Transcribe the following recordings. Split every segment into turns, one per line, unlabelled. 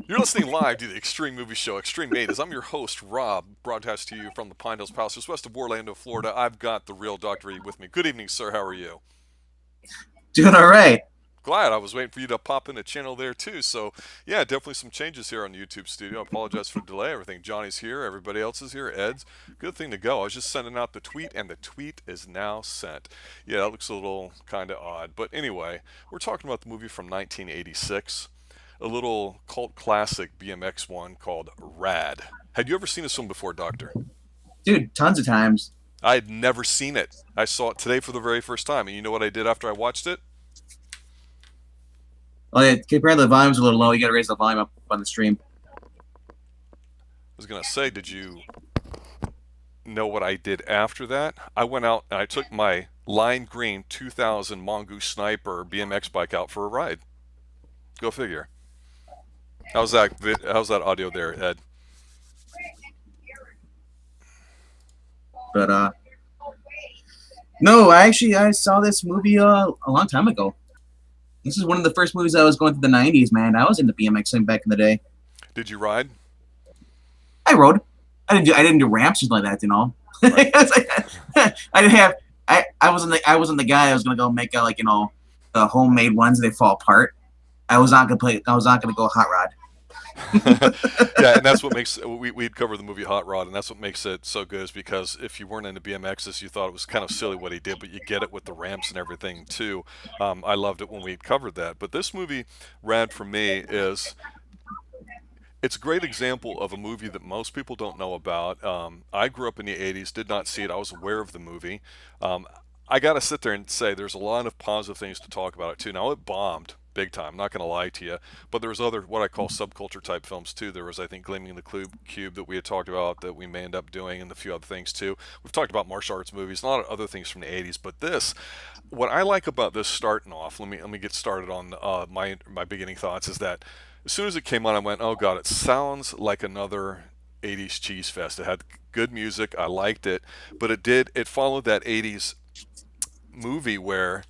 You're listening live to the Extreme Movie Show, Extreme 80s. I'm your host, Rob, broadcast to you from the Pine Hills Palace, just west of Orlando, Florida. I've got the real Dr. E with me. Good evening, sir. How are you?
Doing all right.
Glad. I was waiting for you to pop in the channel there, too. So, yeah, definitely some changes here on the YouTube studio. I apologize for the delay. Everything. Johnny's here. Everybody else is here. Ed's. Good thing to go. I was just sending out the tweet, and the tweet is now sent. Yeah, that looks a little kind of odd. But anyway, we're talking about the movie from 1986. A little cult classic BMX one called Rad. Had you ever seen this one before, Doctor?
Dude, tons of times.
I had never seen it. I saw it today for the very first time. And you know what I did after I watched it?
Oh, yeah, apparently the volume's a little low. You gotta raise the volume up on the stream.
I was going to say, did you know what I did after that? I went out and I took my lime green 2000 Mongoose Sniper BMX bike out for a ride. Go figure. How's that audio there, Ed?
But no, I saw this movie a long time ago. This is one of the first movies I was going through the '90s. Man, I was into BMXing back in the day.
Did you ride?
I rode. I didn't do ramps or something like that.
Right.
I didn't have. I wasn't the guy. I was gonna go make the homemade ones. They fall apart. I was not gonna play. I was not gonna go hot rod.
Yeah, and that's what makes we'd cover the movie Hot Rod, and that's what makes it so good is because if you weren't into BMXs, you thought it was kind of silly what he did, but you get it with the ramps and everything too. I loved it when we covered that. But this movie, Rad, for me, is it's a great example of a movie that most people don't know about. I grew up in the '80s, did not see it. I was aware of the movie. Um, I got to sit there and say there's a lot of positive things to talk about it too. Now it bombed big time. Not going to lie to you, but there was other what I call subculture type films too. There was I think Gleaming the Cube that we had talked about that we may end up doing, and a few other things too. We've talked about martial arts movies, a lot of other things from the '80s, but this, what I like about this starting off. Let me get started on my beginning thoughts. Is that as soon as it came on, I went, oh god, it sounds like another '80s cheese fest. It had good music. I liked it, but it followed that '80s movie where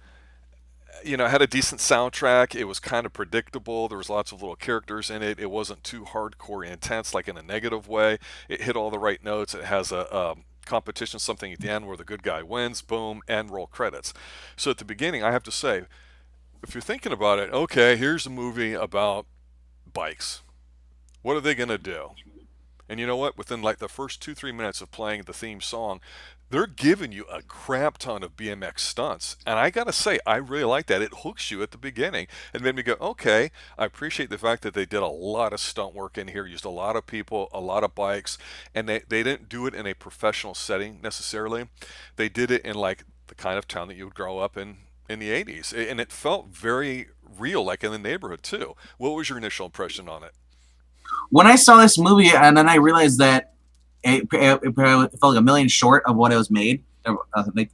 it had a decent soundtrack. It was kind of predictable. There was lots of little characters in it. It wasn't too hardcore intense, like in a negative way. It hit all the right notes. It has a competition, something at the end where the good guy wins. Boom, and roll credits. So at the beginning, I have to say, if you're thinking about it, okay, here's a movie about bikes. What are they gonna do? And you know what? Within like the first 2-3 minutes of playing the theme song, they're giving you a crap ton of BMX stunts. And I gotta say, I really like that. It hooks you at the beginning and made me go, okay, I appreciate the fact that they did a lot of stunt work in here, used a lot of people, a lot of bikes, and they didn't do it in a professional setting necessarily. They did it in like the kind of town that you would grow up in the 80s. And it felt very real, like in the neighborhood too. What was your initial impression on it?
When I saw this movie, and then I realized that it felt like a million short of what it was made. Apparently,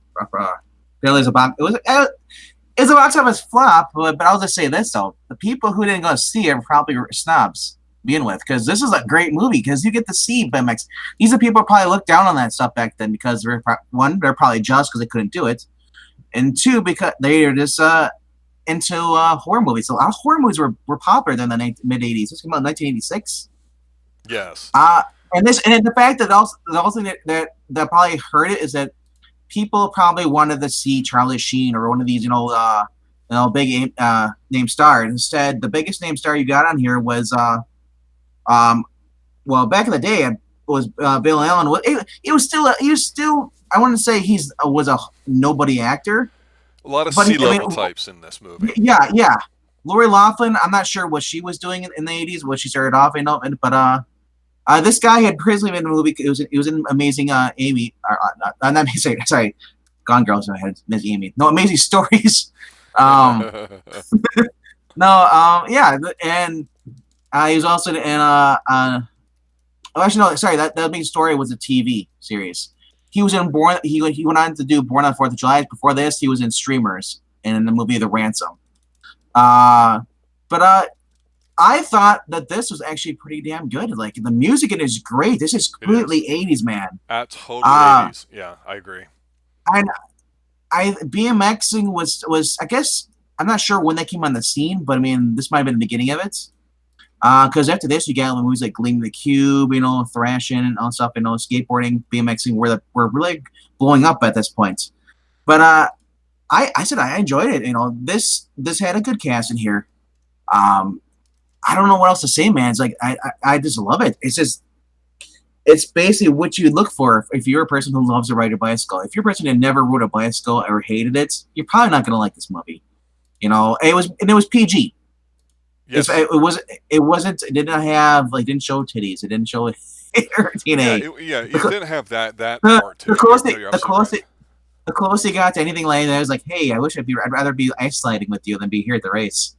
it's a box office flop. But I'll just say this though: the people who didn't go to see it are probably snobs to begin with, because this is a great movie because you get to see BMX. These are people who probably looked down on that stuff back then because one, they're probably just because they couldn't do it, and two, because they are just into horror movies. So a lot of horror movies were popular in the mid '80s. This came out in 1986.
Yes.
And the fact that also the whole thing that probably hurt it is that people probably wanted to see Charlie Sheen or one of these big name stars. Instead, the biggest name star you got on here was um well, back in the day it was Bill Allen. He was still I want to say he's was a nobody actor,
A lot of
but
sea
I mean
level types in this movie.
yeah. Lori Loughlin, I'm not sure what she was doing in the '80s, what she started off in, but this guy had previously been in a movie. It was an Amazing Amy. Not Amazing. Sorry, Gone Girls. I had Miss Amy. No, Amazing Stories. Um, no. Yeah, and he was also in. Oh, actually, no. Sorry, that Amazing Story was a TV series. He was in Born. He went on to do Born on the Fourth of July. Before this, he was in Streamers and in the movie The Ransom. Uh, but I thought that this was actually pretty damn good. Like the music in it is great. This is
It is.
completely '80s, man.
Totally
Uh,
80s. Yeah, I agree.
and BMXing was I guess I'm not sure when they came on the scene, but I mean this might have been the beginning of it. Because after this, you got movies like Gleam the Cube, Thrashing and all stuff, skateboarding, BMXing, were really blowing up at this point. But I said I enjoyed it. This had a good cast in here. Um, I don't know what else to say, man. It's like I just love it. It's basically what you look for if you're a person who loves to ride a bicycle. If you're a person who never rode a bicycle or hated it, you're probably not gonna like this movie. It was PG.
Yes.
It wasn't. It didn't have like didn't show titties. It didn't show
Yeah.
TNA.
It didn't have that
The,
part to
the
it.
closest
You're
the
absolutely
closest
right.
the closest you got to anything like that, I was like, hey, I'd rather be ice sliding with you than be here at the race.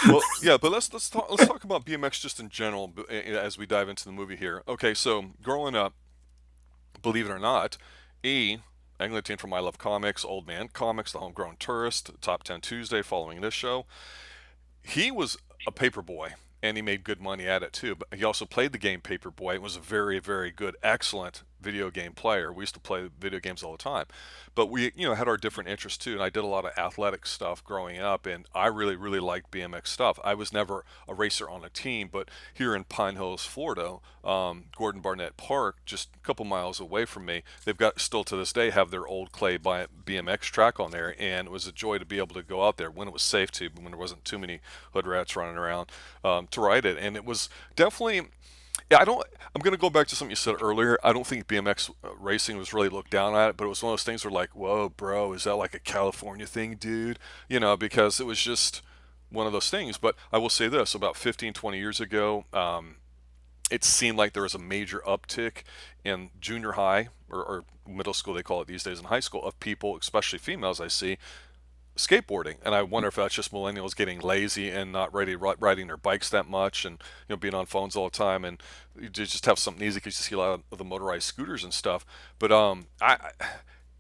Well, yeah, but let's talk about BMX just in general as we dive into the movie here. Okay, so growing up, believe it or not, E, Eglinton from I Love Comics, Old Man Comics, The Homegrown Tourist, Top 10 Tuesday following this show. He was a paper boy and he made good money at it too. But he also played the game Paperboy and was a very, very good, excellent video game player. We used to play video games all the time, but we, had our different interests too. And I did a lot of athletic stuff growing up, and I really, really liked BMX stuff. I was never a racer on a team, but here in Pine Hills, Florida, Gordon Barnett Park, just a couple miles away from me, they've got still to this day have their old clay BMX track on there, and it was a joy to be able to go out there when it was safe to, when there wasn't too many hood rats running around to ride it. And it was definitely, yeah, I'm going to go back to something you said earlier. I don't think BMX racing was really looked down at it, but it was one of those things where like, whoa, bro, is that like a California thing, dude? Because it was just one of those things. But I will say this, about 15, 20 years ago, it seemed like there was a major uptick in junior high or middle school, they call it these days, in high school, of people, especially females I see, skateboarding. And I wonder if that's just millennials getting lazy and not riding their bikes that much, and being on phones all the time, and you just have something easy because you see a lot of the motorized scooters and stuff. But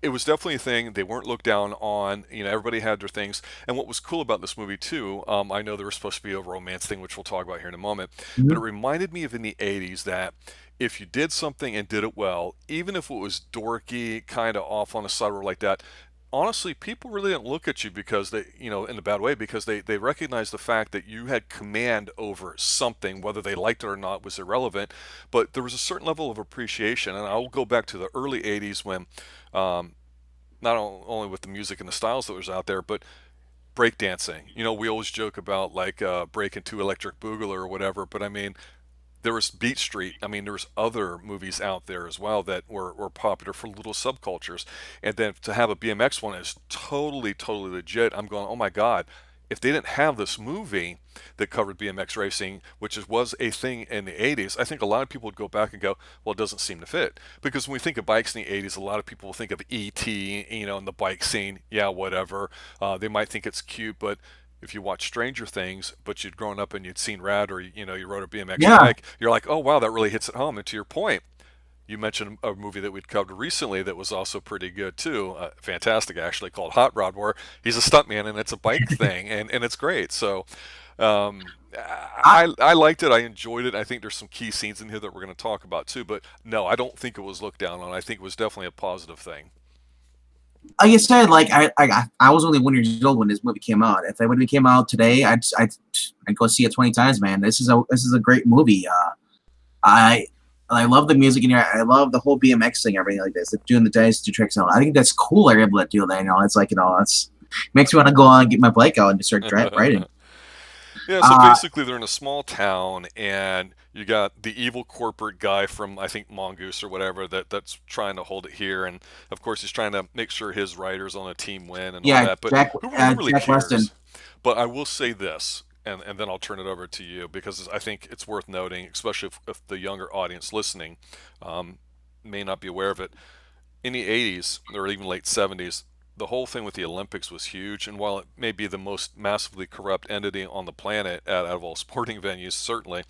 it was definitely a thing. They weren't looked down on. Everybody had their things. And what was cool about this movie too, I know there was supposed to be a romance thing, which we'll talk about here in a moment, but it
Mhm.
reminded me of in the 80s that if you did something and did it well, even if it was dorky, kind of off on a side road like that, honestly, people really didn't look at you because they, in a bad way, because they recognized the fact that you had command over something, whether they liked it or not was irrelevant. But there was a certain level of appreciation, and I'll go back to the early '80s when, not only with the music and the styles that was out there, but breakdancing. We always joke about like breaking to Electric Boogaloo or whatever, but I mean, there was Beat Street. I mean, there was other movies out there as well that were popular for little subcultures. And then to have a BMX one is totally, totally legit. I'm going, oh my God, if they didn't have this movie that covered BMX racing, was a thing in the 80s, I think a lot of people would go back and go, well, it doesn't seem to fit. Because when we think of bikes in the 80s, a lot of people will think of E.T., and the bike scene. Yeah, whatever. They might think it's cute, but if you watch Stranger Things, but you'd grown up and you'd seen Rad, or you rode a BMX
Yeah,
bike, you're like, oh wow, that really hits it home. And to your point, you mentioned a movie that we'd covered recently that was also pretty good too, fantastic actually, called Hot Rod, where he's a stuntman and it's a bike thing, and it's great. So
I,
I liked it. I enjoyed it. I think there's some key scenes in here that we're going to talk about too. But no, I don't think it was looked down on. I think it was definitely a positive thing.
like I said, like I was only 1 year old when this movie came out. If it would have came out today, I'd go see it 20 times, man. This is a great movie. I I love the music in here. I love the whole BMX thing, everything like this. Doing the dice, do tricks, and all. I think that's cool. They're able to do that. It's like it's makes me want to go on and get my bike out and just start riding.
Yeah, so
Uh,
basically they're in a small town, and you got the evil corporate guy from, I think, Mongoose or whatever, that's trying to hold it here, and of course he's trying to make sure his riders on a team win and all
yeah,
that. But who really
Jack Weston.
cares? But I will say this, and then I'll turn it over to you, because I think it's worth noting, especially if the younger audience listening um, may not be aware of it. In the 80s or even late 70s, the whole thing with the Olympics was huge. And while it may be the most massively corrupt entity on the planet out of all sporting venues, certainly,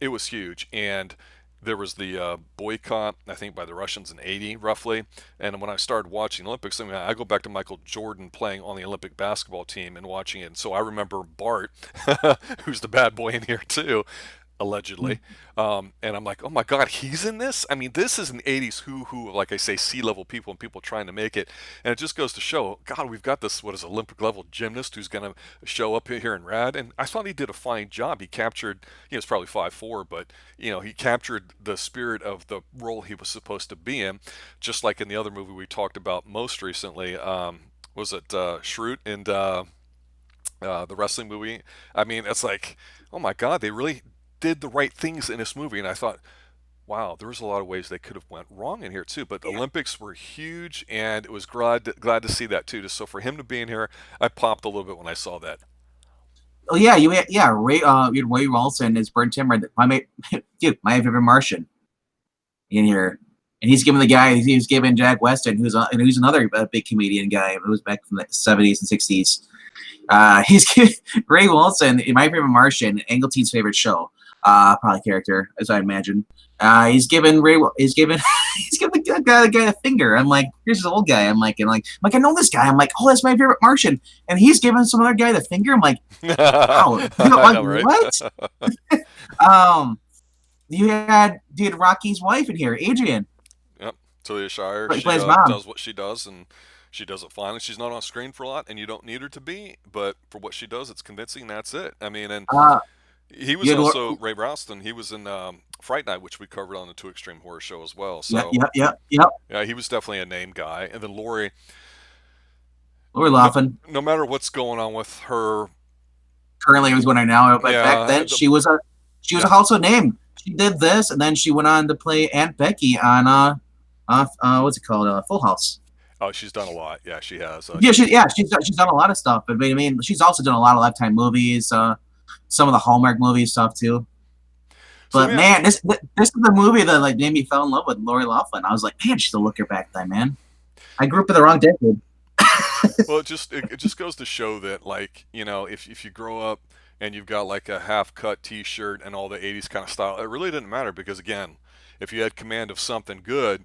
it was huge. And there was the boycott, I think, by the Russians in '80, roughly. And when I started watching Olympics, I mean, I go back to Michael Jordan playing on the Olympic basketball team and watching it. And so I remember Bart, who's the bad boy in here too. allegedly. And I'm like, oh my god, he's in this. I mean, this is an '80s who, like I say, C-level people and people trying to make it, and it just goes to show, God, we've got this what is Olympic level gymnast who's going to show up here in Rad, and I thought he did a fine job. He captured, it's probably 5'4", but he captured the spirit of the role he was supposed to be in, just like in the other movie we talked about most recently. Was it Schrute and the wrestling movie? I mean, it's like, oh my God, they really did the right things in this movie, and I thought, wow, there was a lot of ways they could have went wrong in here too. But the Olympics were huge, and it was glad to see that too. Just so for him to be in here, I popped a little bit when I saw that.
Oh yeah, Ray. You had Ray Wilson as Burn Timmer. Dude, my favorite Martian in here, and he's giving the guy. He's giving Jack Weston, who's another big comedian guy who was back from the '70s and '60s. He's giving Ray Wilson, my favorite Martian, Angleton's favorite show, probably character, as I imagine. He's giving he's giving the guy a finger. I'm like, here's this old guy. I know this guy. I'm like, oh, that's my favorite Martian, and he's giving some other guy the finger. I'm like, wow, like,
know, right?
what? You had Rocky's wife in here, Adrian.
Yep, Talia Shire.
He
She
plays mom.
does what she does, and she does it fine. She's not on screen for a lot, and you don't need her to be, but for what she does, it's convincing. And that's it. I mean, and
Uh,
he was
you had,
also Ray Ralston. He was in Fright Night, which we covered on the Two Extreme Horror Show as well.
yeah,
So
yeah.
yeah, he was definitely a name guy. And then Lori,
We're
no,
laughing.
no matter what's going on with her,
Currently, it was going on now, but back
yeah,
then she was a
yeah.
household name. She did this, and then she went on to play Aunt Becky on what's it called, Full House.
Oh, she's done a lot. Yeah, she has.
She's done a lot of stuff, but I mean, she's also done a lot of Lifetime movies, some of the Hallmark movie stuff too.
So
But
yeah,
man, this is the movie that like made me fall in love with Lori Loughlin. I was like, man, she's a looker back then, man. I grew up in the wrong decade.
well, it just goes to show that, like, if you grow up and you've got like a half cut T-shirt and all the '80s kind of style, it really didn't matter because again, if you had command of something good,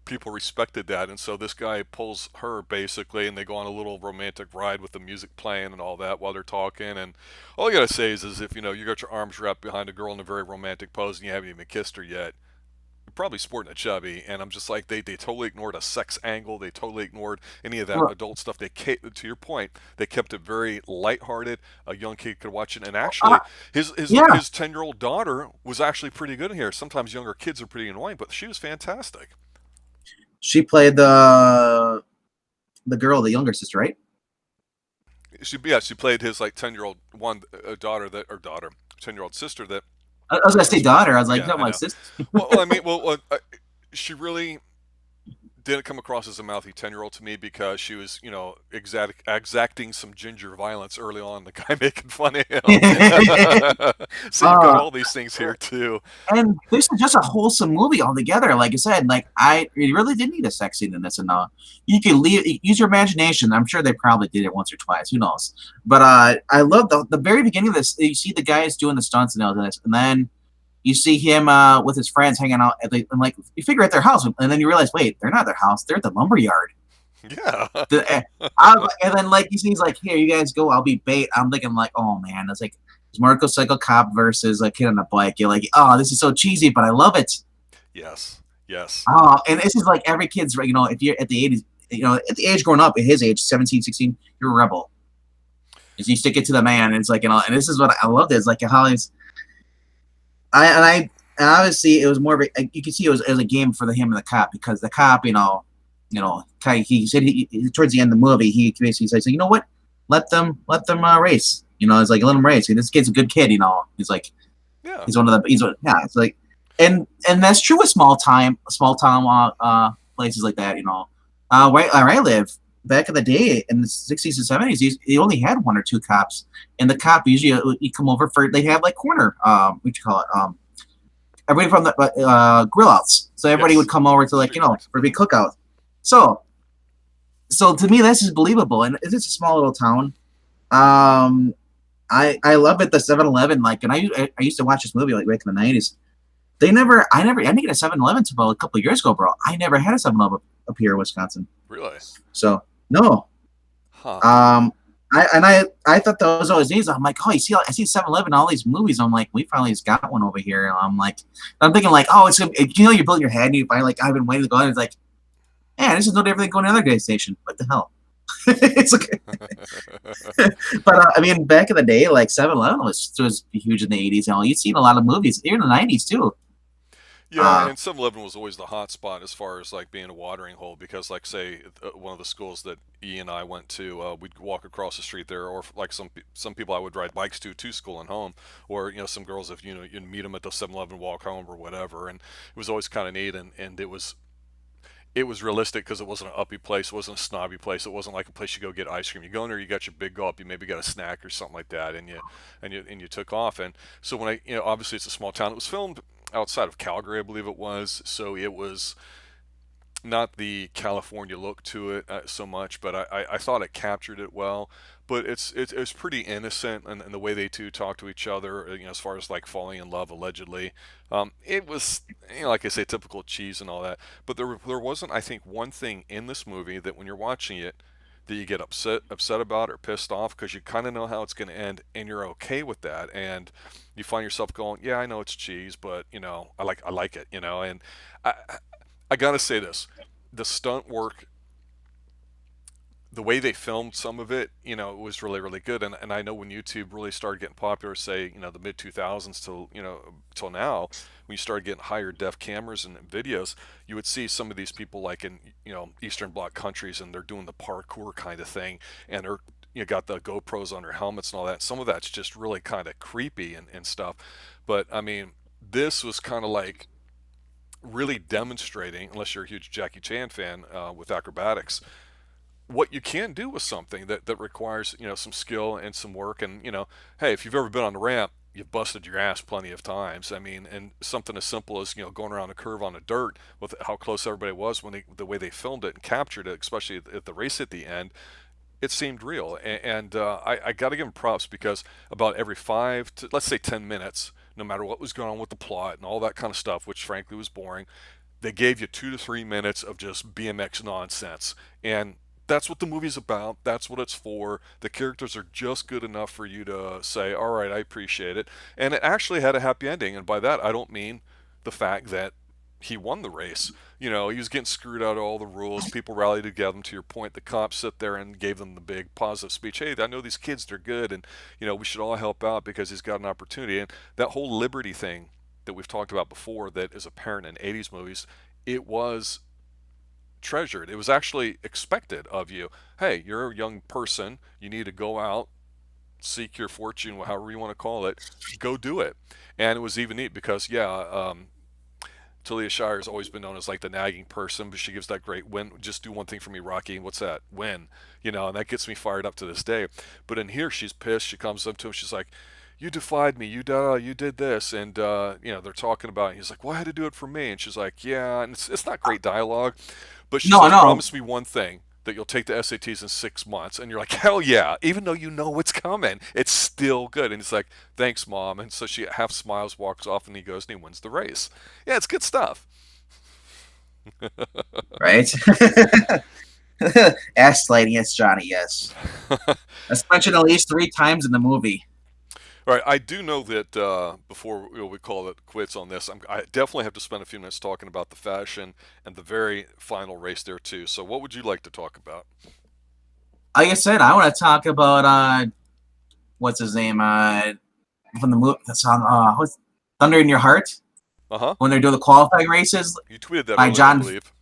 people respected that. And so this guy pulls her basically, and they go on a little romantic ride with the music playing and all that while they're talking. And all you gotta say is if you got your arms wrapped behind a girl in a very romantic pose and you haven't even kissed her yet, you're probably sporting a chubby. And I'm just like, they totally ignored a sex angle. They totally ignored any of that
Well,
adult stuff. To your point, they kept it very lighthearted. A young kid could watch it. And
uh,
actually,
yeah,
his 10-year-old daughter was actually pretty good in here. Sometimes younger kids are pretty annoying, but she was fantastic.
she played the girl, the younger sister, right?
She played his like 10-year-old one daughter, 10-year-old sister that
I was gonna say
was,
daughter. I was like,
yeah,
no,
I
my
know.
sister.
Well, I mean, she really didn't come across as a mouthy 10-year-old to me because she was, exacting some ginger violence early on. The guy making fun of him. So you've got
uh,
all these things here too.
and this is just a wholesome movie altogether. Like I said, like you really didn't need a sex scene in this, and you can use your imagination. I'm sure they probably did it once or twice. Who knows? But I love the very beginning of this. You see the guys doing the stunts and all this, and then you see him with his friends hanging out and like you figure at their house, and then you realize, wait, they're not at their house; they're at the lumber yard.
Yeah.
And then like he's like, here, you guys go, I'll be bait. I'm thinking like, oh man, it's like motorcycle cop versus a kid on a bike. You're like, oh, this is so cheesy, but I love it.
Yes. Yes.
Oh, and this is like every kid's, if you're at the '80s, at the age growing up, at his age, 17, 16, you're a rebel. Is you stick it to the man, and it's like, and this is what I love. Is like how he's, and obviously it was more of you can see it was a game for him and the cop because the cop, he said towards the end of the movie he basically says, you know what, let them race. It's like let him race. This kid's a good kid. He's like
Yeah.
yeah. It's like and that's true with small town places like that. Where I live back in the day in the '60s and '70s, he only had one or two cops, and the cop usually he come over for they have like corner what you call it everybody from the grill outs, so everybody
Yes.
would come over to like
Street cards.
for a big cookout. So to me this is believable, and it's just a small little town. I love it. The 7-Eleven, like, and I used to watch this movie like back in the '90s. I didn't get a 7-Eleven until about a couple of years ago, bro. I never had a 7-Eleven up here in Wisconsin.
Really?
So no.
Huh.
I thought those always days. I'm like, oh, you see, I see 7-Eleven, all these movies. I'm like, we finally just got one over here. And I'm thinking like, oh, it's you're building your head, and you find like, I've been waiting to go. And it's like, man, this is no different than going to another gas station. What the hell? It's okay. But I mean, back in the day, like 7-Eleven was huge in the 80s. You know, you'd seen a lot of movies, even in the 90s too.
Yeah,
Uh,
and 7-Eleven was always the hot spot as far as like being a watering hole because, like, say, one of the schools that E and I went to, we'd walk across the street there, or like some people I would ride bikes to school and home, or some girls if you'd meet them at the 7-Eleven, walk home or whatever, and it was always kind of neat, and it was realistic because it wasn't an uppy place, it wasn't a snobby place, it wasn't like a place you go get ice cream. You go in there, you got your big gulp, you maybe got a snack or something like that, and you took off. And so when obviously it's a small town. It was filmed outside of Calgary, I believe it was. So it was not the California look to it so much, but I thought it captured it well. But it's pretty innocent, and the way they two talk to each other, as far as like falling in love allegedly, it was like I say, typical cheese and all that. But there wasn't, I think, one thing in this movie that when you're watching it that you get upset about or pissed off because you kind of know how it's going to end and you're okay with that, and you find yourself going, yeah, I know it's cheese, but I like it, and I I gotta say this: the stunt work, the way they filmed some of it, it was really, really good. And I know when YouTube really started getting popular, say, the mid 2000s till now, when you started getting higher def cameras and videos, you would see some of these people like in Eastern Bloc countries, and they're doing the parkour kind of thing, and they're got the GoPros on their helmets and all that. Some of that's just really kind of creepy and stuff. But I mean, this was kind of like really demonstrating, unless you're a huge Jackie Chan fan with acrobatics, what you can do with something that requires some skill and some work. And hey, if you've ever been on the ramp, you've busted your ass plenty of times. I mean, and something as simple as going around a curve on the dirt with how close everybody was when the way they filmed it and captured it, especially at the race at the end, it seemed real. And I got to give them props because about every 5 to, let's say, 10 minutes, no matter what was going on with the plot and all that kind of stuff, which frankly was boring, they gave you 2 to 3 minutes of just BMX nonsense. And that's what the movie's about. That's what it's for. The characters are just good enough for you to say, all right, I appreciate it. And it actually had a happy ending. And by that, I don't mean the fact that he won the race. He was getting screwed out of all the rules. People rallied together. To your point, the cops sit there and gave them the big positive speech. Hey, I know these kids, they're good, and we should all help out because he's got an opportunity. And that whole liberty thing that we've talked about before, that is apparent in '80s movies, it was treasured. It was actually expected of you. Hey, you're a young person. You need to go out, seek your fortune, however you want to call it. Go do it. And it was even neat because, yeah, Talia Shire has always been known as like the nagging person, but she gives that great win. Just do one thing for me, Rocky. What's that? Win. And that gets me fired up to this day. But in here, she's pissed. She comes up to him. She's like, "You defied me. You did this," and they're talking about it. He's like, "Well, I had to do it for me," and she's like, "Yeah." And it's not great dialogue, but she
no,
says,
no,
"Promise me one thing." That you'll take the SATs in 6 months, and you're like, hell yeah! Even though you know what's coming, it's still good. And he's like, thanks, mom. And so she half smiles, walks off, and he goes and he wins the race. Yeah, it's good stuff.
right? Ass sliding, yes, Johnny, yes. That's mentioned at least 3 times in the movie.
All right, I do know that before we call it quits on this, I definitely have to spend a few minutes talking about the fashion and the very final race there too. So, what would you like to talk about?
Like I said, I want to talk about what's his name? From the movie, the song, what's Thunder in Your Heart?
Uh huh.
When they're doing the qualifying races
You tweeted that
by
earlier, I
John
believe.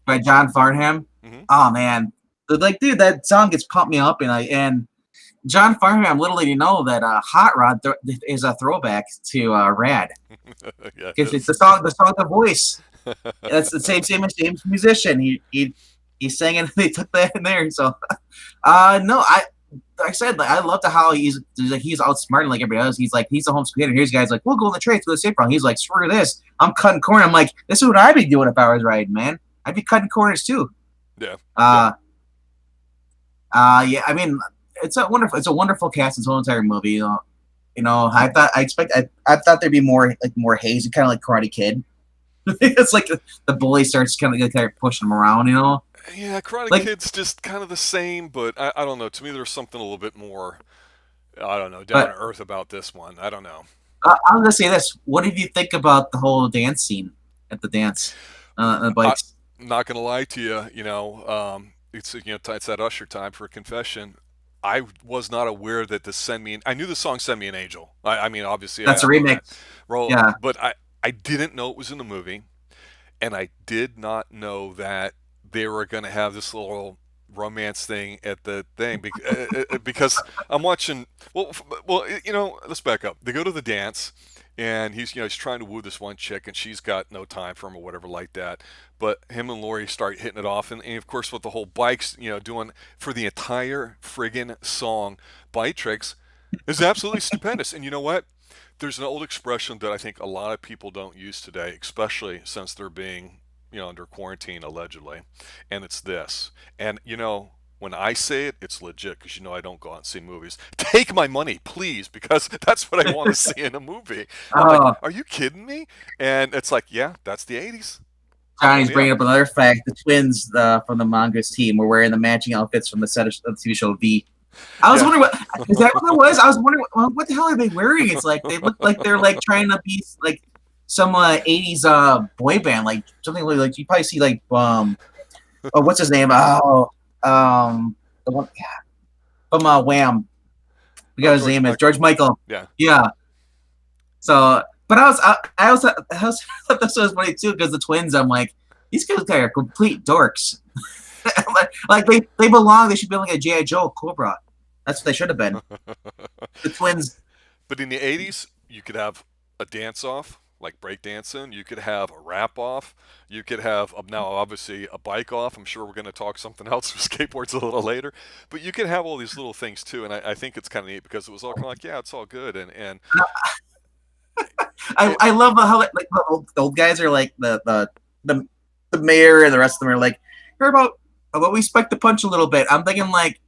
by John Farnham.
Hmm.
Oh man, like dude, that song gets pumped me up, and John Farnham, little did you know that Hot Rod is a throwback to Rad.
Yeah, it
Because it's
is.
the song, The Voice. That's the same musician. He sang it. They took that in there. So, no, like I said, like, I love how he's outsmarting like everybody else. He's a homeschool kid, and here's guys like, we'll go in the trades for the safe route. He's like, screw this, I'm cutting corner. I'm like, this is what I'd be doing if I was riding, man. I'd be cutting corners too.
Yeah, yeah.
Uh, yeah. I mean, it's a wonderful cast. This whole entire movie. I thought there'd be more hazy, kind of like Karate Kid. It's like the bully starts kind of pushing him around.
Yeah, Karate
Like,
Kid's just kind of the same, but I don't know. To me, there's something a little bit more, I don't know, down to
but
earth about this one. I don't know.
I'm gonna say this: what did you think about the whole dance scene at the dance, the
I,
bikes?
am not gonna lie to you. It's it's that Usher time for a confession. I was not aware that the "Send Me." I knew the song "Send Me an Angel." I mean, obviously,
That's a
I know that.
remix.
Well,
Yeah,
but I didn't know it was in the movie, and I did not know that they were going to have this little romance thing at the thing because I'm watching. Well, let's back up. They go to the dance, and he's trying to woo this one chick, and she's got no time for him or whatever like that. But him and Lori start hitting it off, and of course with the whole bikes, doing for the entire friggin' song, bike tricks is absolutely stupendous. And you know what? There's an old expression that I think a lot of people don't use today, especially since they're being, under quarantine allegedly, and it's this. And when I say it, it's legit because I don't go out and see movies. Take my money, please, because that's what I want to see in a movie. I'm like,
oh,
are you kidding me? And it's like, yeah, that's the '80s. Sign
Johnny's
me up.
bringing up another fact: the twins from the Mongoose team were wearing the matching outfits from the set of the TV show V. I was
Yeah.
wondering what is that what it was? I was wondering what the hell are they wearing? It's like they look like they're like trying to be like some '80s boy band, like something like you probably see like oh, what's his name? Oh, the one from Wham. I forgot
Oh,
his
George
name is George
Michael.
Michael.
Yeah.
Yeah. So, but I also thought this was funny too because the twins. I'm like, these guys are complete dorks. like they belong. They should be like a GI Joe Cobra. That's what they should have been. The twins.
But in the '80s, you could have a dance off, like breakdancing. You could have a rap off. You could have now obviously a bike off. I'm sure we're going to talk something else with skateboards a little later. But you could have all these little things too, and I think it's kind of neat because it was all kind of like, yeah, it's all good, and it,
I love how like the old guys are like the the mayor and the rest of them are like, hear about we spiked the punch a little bit. I'm thinking like,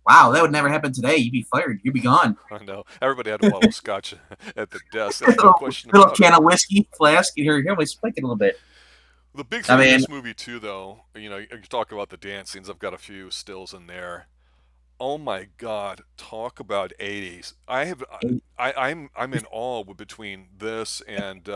wow, that would never happen today. You'd be fired. You'd be gone.
I know everybody had a bottle of scotch at the desk. There's no
little,
question
little
about it.
can of whiskey flask. Here we spike it a little bit.
The big
I
thing in
mean,
this movie too, though, you talk about the dance scenes. I've got a few stills in there. Oh my God! Talk about '80s. I'm in awe between this and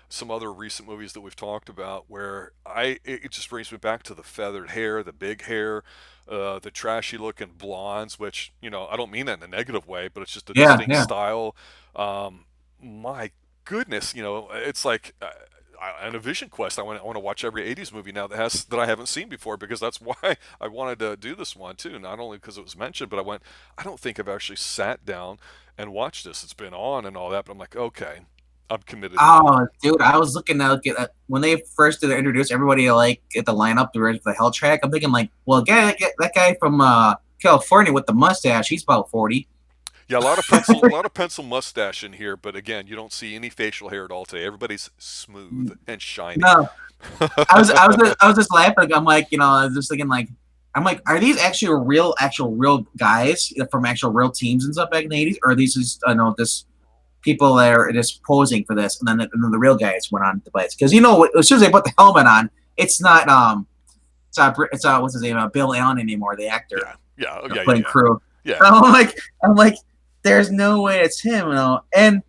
some other recent movies that we've talked about, where it just brings me back to the feathered hair, the big hair, the trashy looking blondes. Which I don't mean that in a negative way, but it's just a
yeah,
distinct
yeah.
style. My goodness, it's like. On a Vision Quest, I want to watch every '80s movie now that I haven't seen before because that's why I wanted to do this one too. Not only because it was mentioned, but I don't think I've actually sat down and watched this. It's been on and all that, but I'm like, okay, I'm committed now.
Oh, dude, I was looking at when they first did introduce everybody like at the lineup to the HELLTRACK. I'm thinking like, well, that guy from California with the mustache, he's about 40.
Yeah, a lot of pencil mustache in here, but again, you don't see any facial hair at all today. Everybody's smooth and shiny.
No, I was just laughing. I'm like, I was just thinking like, I'm like, are these actually actual real guys from actual real teams and stuff back in the '80s, or are these just just people that are just posing for this, and then the real guys went on the bikes because as soon as they put the helmet on, it's not what's his name, Bill Allen anymore, the actor
Yeah, yeah, oh, yeah, yeah,
playing
yeah,
crew.
yeah.
I'm like, there's no way it's him. And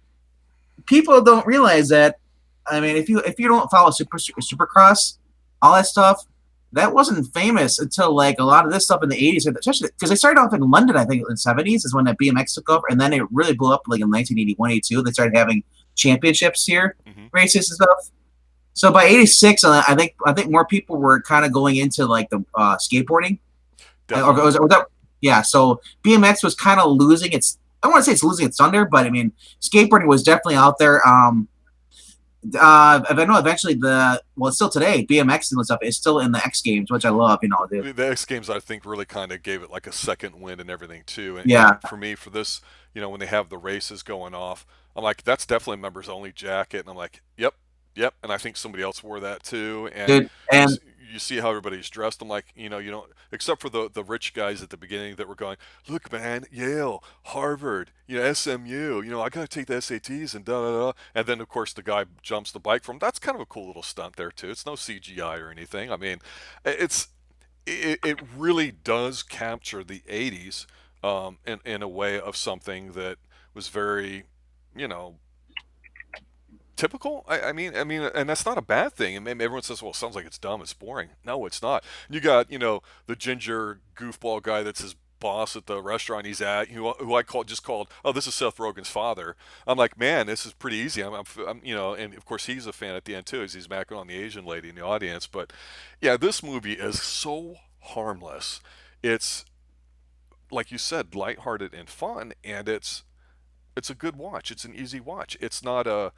people don't realize that. I mean, if you don't follow Supercross, all that stuff, that wasn't famous until like a lot of this stuff in the '80s, especially because they started off in London. I think in the '70s is when that BMX took over, and then it really blew up like in 1981, '82. They started having championships here,
Hmm.
races and stuff. So by '86, I think more people were kind of going into like the skateboarding,
Definitely.
or that, yeah. So BMX was kind of losing its. I don't want to say it's losing its thunder, but I mean, skateboarding was definitely out there. I know eventually it's still today, BMX and stuff is still in the X Games, which I love.
The X Games, I think, really kind of gave it like a second wind and everything too. And
Yeah,
for me, for this, when they have the races going off, I'm like, that's definitely a members only jacket, and I'm like, yep, yep. And I think somebody else wore that too. And
dude,
you
and
you see how everybody's dressed. I'm like, you don't, except for the rich guys at the beginning that were going, look, man, Yale, Harvard, SMU, I got to take the SATs and da da da. And then of course the guy jumps the bike from. That's kind of a cool little stunt there too. It's no CGI or anything. I mean, it's it really does capture the 80s in a way of something that was very, you know, typical. I mean, and that's not a bad thing. And everyone says, "Well, it sounds like it's dumb, it's boring." No, it's not. You got, the ginger goofball guy that's his boss at the restaurant he's at, who I called, oh, this is Seth Rogen's father. I'm like, man, this is pretty easy. And of course he's a fan at the end too, as he's macking on the Asian lady in the audience. But yeah, this movie is so harmless. It's like you said, lighthearted and fun, and it's a good watch. It's an easy watch. It's not a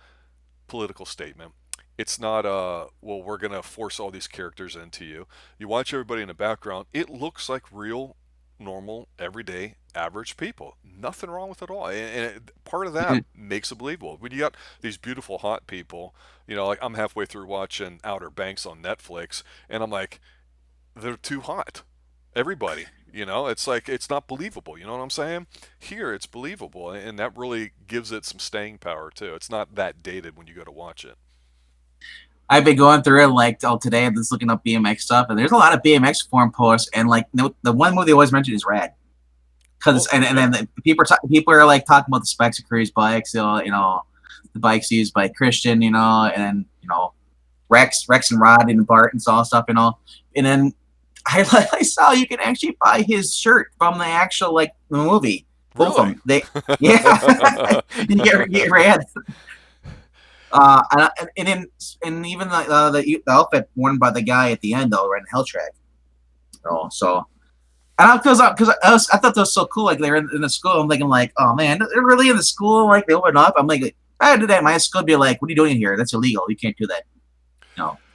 political statement. It's not a, well, we're going to force all these characters into you. You watch everybody in the background, it looks like real, normal, everyday, average people. Nothing wrong with it all. Part of that makes it believable. When you got these beautiful, hot people, like I'm halfway through watching Outer Banks on Netflix, and I'm like, they're too hot. Everybody. It's like it's not believable. You know what I'm saying? Here, it's believable, and that really gives it some staying power too. It's not that dated when you go to watch it.
I've been going through it like today. I'm just looking up BMX stuff, and there's a lot of BMX forum posts. And like the one movie they always mention is Rad, because
Oh
and
yeah,
then people are like talking about the specs of Crew's bikes, the bikes used by Christian, and Rex and Rod and Bart and all stuff, and then I saw you can actually buy his shirt from the actual like the movie. Both of
really?
them. Yeah, you get Rad. And then and even the outfit worn by the guy at the end though, right in HELLTRACK. So and I thought that was so cool. Like they're in the school. I'm thinking like, oh man, they're really in the school. Like they open up. I'm like, if I did that, my school would be like, what are you doing here? That's illegal. You can't do that.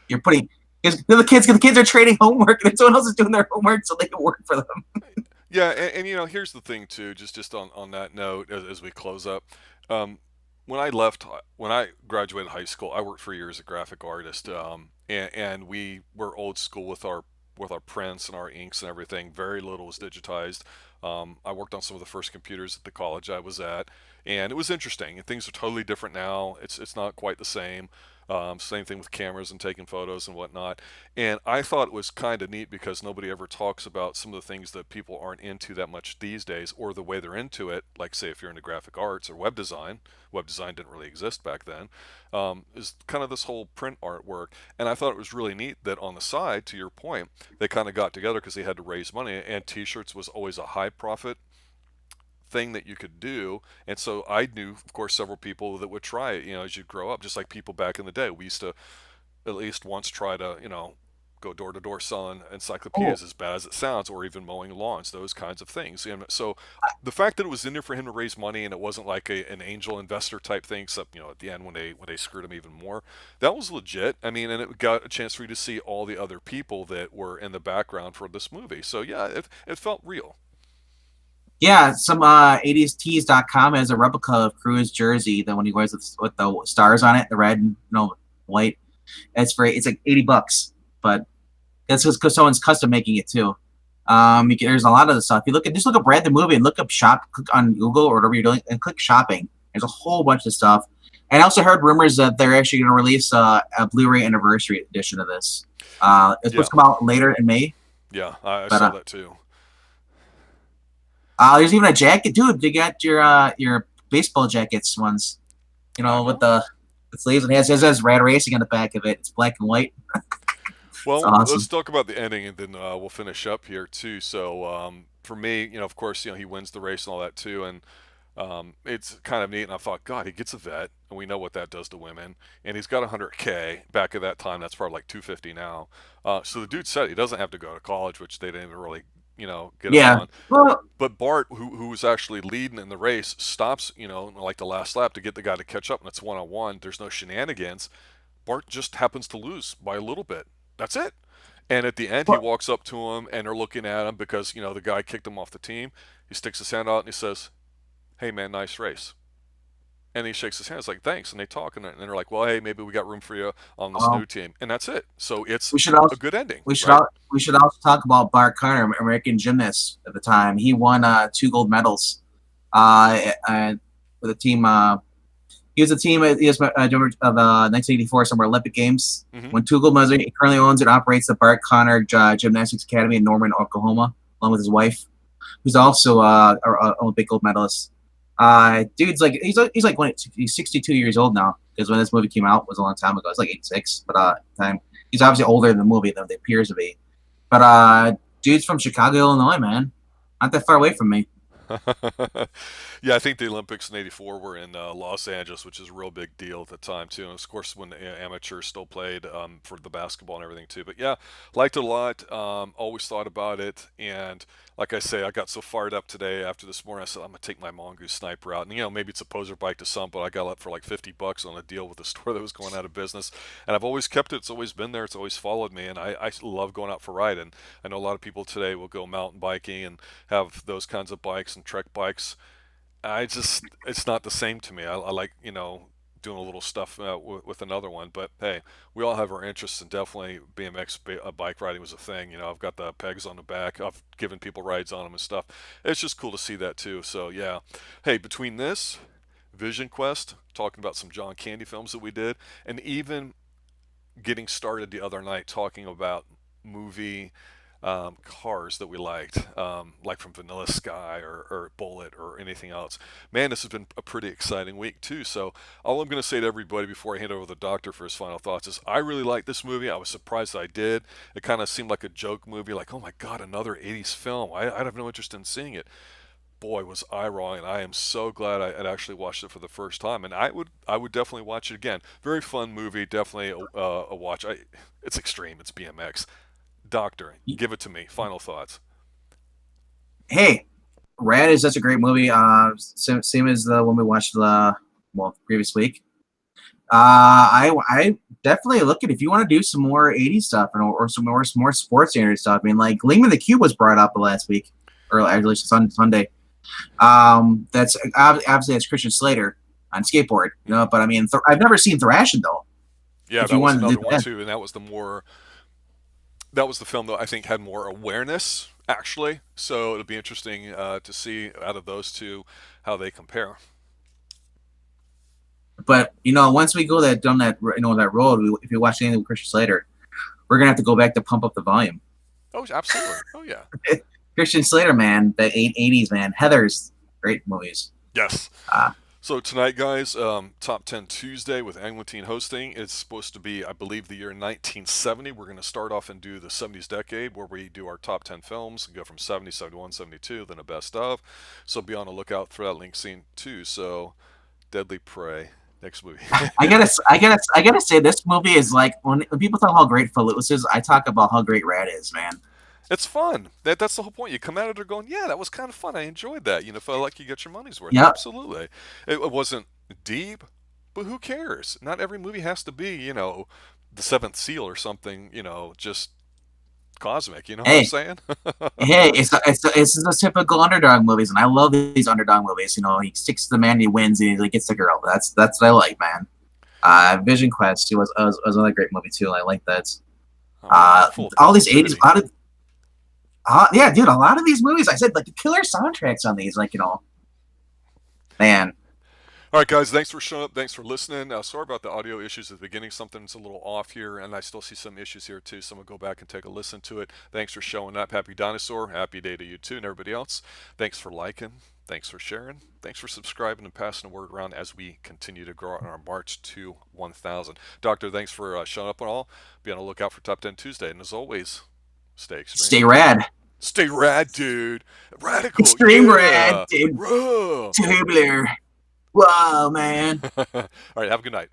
You're putting because the kids are trading homework and someone else is doing their homework so they can work for them.
Yeah, and here's the thing too. Just on that note, as we close up, um, when I graduated high school, I worked for years as a graphic artist, and we were old school with our prints and our inks and everything. Very little was digitized. I worked on some of the first computers at the college I was at, and it was interesting. And things are totally different now. It's not quite the same. Same thing with cameras and taking photos and whatnot. And I thought it was kind of neat because nobody ever talks about some of the things that people aren't into that much these days, or the way they're into it. Like, say, if you're into graphic arts or web design didn't really exist back then, is kind of this whole print artwork. And I thought it was really neat that on the side, to your point, they kind of got together because they had to raise money, and t shirts was always a high profit thing that you could do. And so I knew, of course, several people that would try it, as you grow up, just like people back in the day. We used to at least once try to, go door to door selling
Oh,
encyclopedias, as bad as it sounds, or even mowing lawns, those kinds of things. And so the fact that it was in there for him to raise money, and it wasn't like an angel investor type thing, except, at the end when they screwed him even more, that was legit. I mean, and it got a chance for you to see all the other people that were in the background for this movie. So yeah, it felt real.
yeah, some 80stees.com has a replica of Crew's jersey, the one he wears with the stars on it, the red and white. It's like $80, but that's because someone's custom making it too. There's a lot of the stuff. Just look up Brad the movie and look up shop, click on Google or whatever you're doing, and click shopping. There's a whole bunch of stuff. And I also heard rumors that they're actually going to release a Blu-ray anniversary edition of this. It's
Yeah,
supposed to come out later in May,
yeah, I
but
saw that too.
there's even a jacket, dude. You got your baseball jackets ones,
I
with
know.
the sleeves, and it has Rad Racing on the back of it. It's black and white. It's
Well, let's
awesome.
talk about the ending, and then we'll finish up here too. So for me, of course, he wins the race and all that too, and it's kind of neat. And I thought, God, he gets a vet, and we know what that does to women. And he's got 100K. Back at that time, that's probably like 250 now. So the dude said he doesn't have to go to college, which they didn't even really, get him
Yeah.
on.
Well,
But Bart, who was actually leading in the race, stops, like the last lap to get the guy to catch up, and it's 1-on-1. There's no shenanigans. Bart just happens to lose by a little bit. That's it. And at the end, he
well,
walks up to him, and they're looking at him because the guy kicked him off the team. He sticks his hand out and he says, "Hey man, nice race." And he shakes his hand. It's like, "Thanks." And they talk, and they're like, "Well, hey, maybe we got room for you on this
um,
new team." And that's it. So it's
we should
a
also
good ending,
we should
right?
al- we should also talk about Bart Carter, American gymnast at the time. He won 2 gold medals with a team. He was a team of 1984 Summer Olympic Games.
Hmm.
When Tugel Missouri, he currently owns and operates the Bart Connor Gymnastics Academy in Norman, Oklahoma, along with his wife, who's also a Olympic gold medalist. Dude's like he's like he's 62 years old now because when this movie came out was a long time ago. It's like 86, but time he's obviously older in the movie than it appears to be. But dude's from Chicago, Illinois, man, not that far away from me.
Yeah, I think the Olympics in '84 were in Los Angeles, which is a real big deal at the time too. And of course, when amateurs still played for the basketball and everything too. But yeah, liked it a lot. Always thought about it, and like I say, I got so fired up today after this morning. I said I'm gonna take my Mongoose Sniper out, and maybe it's a poser bike to some, but I got it for like $50 on a deal with a store that was going out of business, and I've always kept it. It's always been there. It's always followed me, and I love going out for a ride. And I know a lot of people today will go mountain biking and have those kinds of bikes and trek bikes. It's not the same to me. I like, doing a little stuff with another one. But hey, we all have our interests, and definitely BMX bike riding was a thing. I've got the pegs on the back. I've given people rides on them and stuff. It's just cool to see that too. So yeah, hey, between this, Vision Quest, talking about some John Candy films that we did, and even getting started the other night talking about movie cars that we liked, like from Vanilla Sky or Bullet or anything else. Man, this has been a pretty exciting week too. So all I'm going to say to everybody before I hand over to the doctor for his final thoughts is I really like this movie. I was surprised I did. It kind of seemed like a joke movie, like, oh my God, another 80s film. I'd have no interest in seeing it. Boy, was I wrong, and I am so glad I had actually watched it for the first time. And I would definitely watch it again. Very fun movie, definitely a watch. It's extreme. It's BMX. Doctor, give it to me. Final thoughts.
Hey, Rad is such a great movie. Same as the one we watched previous week. I definitely look at if you want to do some more 80s stuff or some more sports standard stuff. I mean, like Lehman the Cube was brought up last week, or actually Sunday. That's obviously that's Christian Slater on skateboard, But I mean, I've never seen Thrashing though.
Yeah,
If you
that was
wanted to
another
do
one
that,
too, and that was the film that I think had more awareness actually. So it'll be interesting to see out of those two how they compare.
but once we go down that road, if you watch anything with Christian Slater, we're gonna have to go back to pump up the volume.
Oh, absolutely. Oh yeah.
Christian Slater, man, the 80s, man, Heather's great movies.
Yes.
Uh,
So tonight, guys, Top 10 Tuesday with Anglitine hosting. It's supposed to be, I believe, the year 1970. We're going to start off and do the 70s decade where we do our top 10 films and go from 70, 71, 72, then a best of. So be on the lookout for that link scene too. So Deadly Prey, next movie.
I gotta say, this movie is like when people talk how great Footloose is, I talk about how great Rad is, man.
It's fun. That's the whole point. You come out of there going, yeah, that was kind of fun. I enjoyed that. Felt like you get your money's worth.
Yep.
Absolutely. It wasn't deep, but who cares? Not every movie has to be, the Seventh Seal or something, just cosmic. You know what I'm
Hey,
saying?
hey, it's the typical underdog movies, and I love these underdog movies. He sticks to the man, he wins, and he like, gets the girl. That's what I like, man. Vision Quest was another great movie too. I like that.
Oh, yeah. Full of
All these 80s,
positivity.
yeah, dude, a lot of these movies, I said, like the killer soundtracks on these, like man.
All right, guys, thanks for showing up. Thanks for listening. Sorry about the audio issues at the beginning. Something's a little off here, and I still see some issues here, too. So I'm going to go back and take a listen to it. Thanks for showing up. Happy Dinosaur. Happy day to you, too, and everybody else. Thanks for liking. Thanks for sharing. Thanks for subscribing and passing the word around as we continue to grow on our march to 1,000. Doctor, thanks for showing up and all. Be on the lookout for Top 10 Tuesday. And as always, stay extreme.
Stay rad.
Stay rad, dude. Radical.
Extreme rad,
Yeah.
dude.
Ruh.
Tubular. Whoa, man.
All right, have a good night.